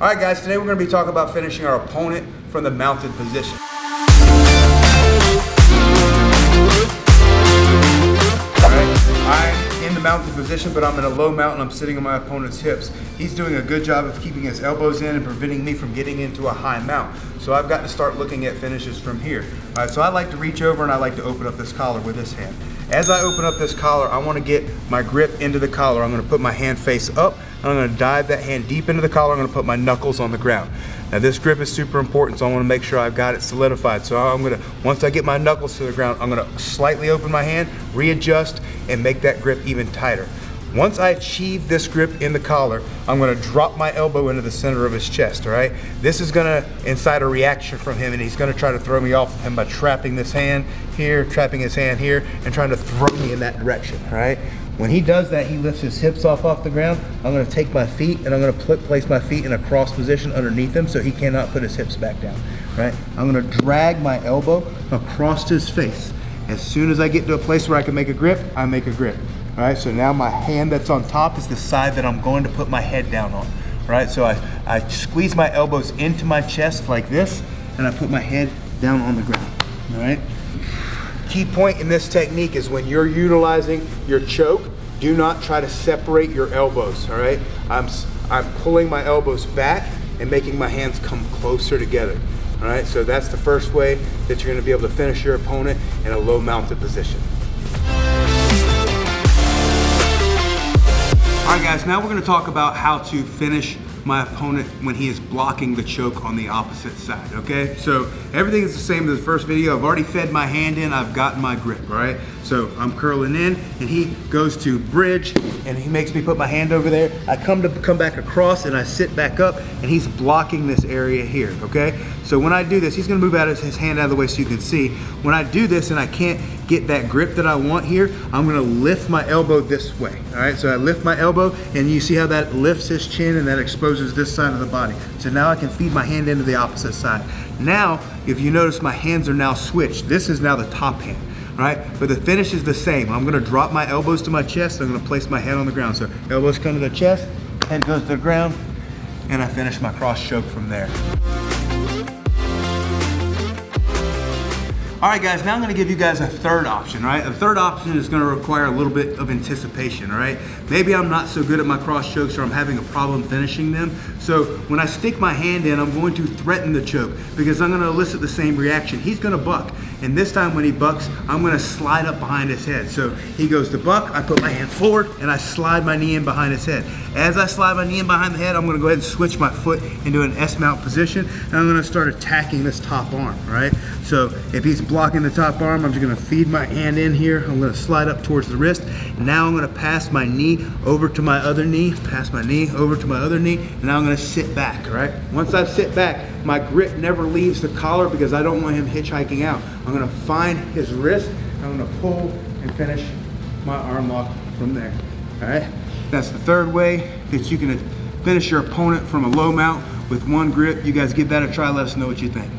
All right, guys, today we're going to be talking about finishing our opponent from the mounted position. I'm in the mounted position, but I'm in a low mount and I'm sitting on my opponent's hips. He's doing a good job of keeping his elbows in and preventing me from getting into a high mount. So I've got to start looking at finishes from here. All right, so I like to reach over and I like to open up this collar with this hand. As I open up this collar, I want to get my grip into the collar. I'm going to put my hand face up. I'm going to dive that hand deep into the collar. I'm going to put my knuckles on the ground. Now this grip is super important, so I want to make sure I've got it solidified. So I'm going to, once I get my knuckles to the ground, I'm going to slightly open my hand, readjust, and make that grip even tighter. Once I achieve this grip in the collar, I'm going to drop my elbow into the center of his chest, all right? This is going to incite a reaction from him, and he's going to try to throw me off of him by trapping this hand here, trapping his hand here, and trying to throw me in that direction, all right? When he does that, he lifts his hips off the ground. I'm going to take my feet and I'm going to place my feet in a cross position underneath him so he cannot put his hips back down, right? I'm going to drag my elbow across his face. As soon as I get to a place where I can make a grip, I make a grip. All right, so now my hand that's on top is the side that I'm going to put my head down on. All right, so I squeeze my elbows into my chest like this, and I put my head down on the ground, all right? Key point in this technique is when you're utilizing your choke, do not try to separate your elbows, all right? I'm pulling my elbows back and making my hands come closer together, all right? So that's the first way that you're gonna be able to finish your opponent in a low mounted position. All right, guys, now we're going to talk about how to finish my opponent when he is blocking the choke on the opposite side, okay? So everything is the same as the first video. I've already fed my hand in, I've gotten my grip, all right? So I'm curling in and he goes to bridge and he makes me put my hand over there. I come back across and I sit back up and he's blocking this area here, okay? So when I do this, he's gonna move out his hand out of the way so you can see. When I do this and I can't get that grip that I want here, I'm gonna lift my elbow this way, all right? So I lift my elbow and you see how that lifts his chin and that exposes this side of the body. So now I can feed my hand into the opposite side. Now, if you notice, my hands are now switched. This is now the top hand, all right? But the finish is the same. I'm gonna drop my elbows to my chest. I'm gonna place my head on the ground. So elbows come to the chest, head goes to the ground, and I finish my cross choke from there. All right, guys, now I'm gonna give you guys a third option, right? A third option is gonna require a little bit of anticipation, all right? Maybe I'm not so good at my cross chokes or I'm having a problem finishing them. So when I stick my hand in, I'm going to threaten the choke because I'm gonna elicit the same reaction. He's gonna buck. And this time when he bucks, I'm gonna slide up behind his head. So he goes to buck, I put my hand forward and I slide my knee in behind his head. As I slide my knee in behind the head, I'm gonna go ahead and switch my foot into an S-mount position and I'm gonna start attacking this top arm, right? So if he's blocking the top arm, I'm just gonna feed my hand in here. I'm gonna slide up towards the wrist. Now I'm gonna pass my knee over to my other knee, pass my knee over to my other knee, and now I'm gonna sit back, right? Once I sit back, my grip never leaves the collar because I don't want him hitchhiking out. I'm gonna find his wrist, I'm gonna pull and finish my arm lock from there, all right? That's the third way that you can finish your opponent from a low mount with one grip. You guys give that a try, let us know what you think.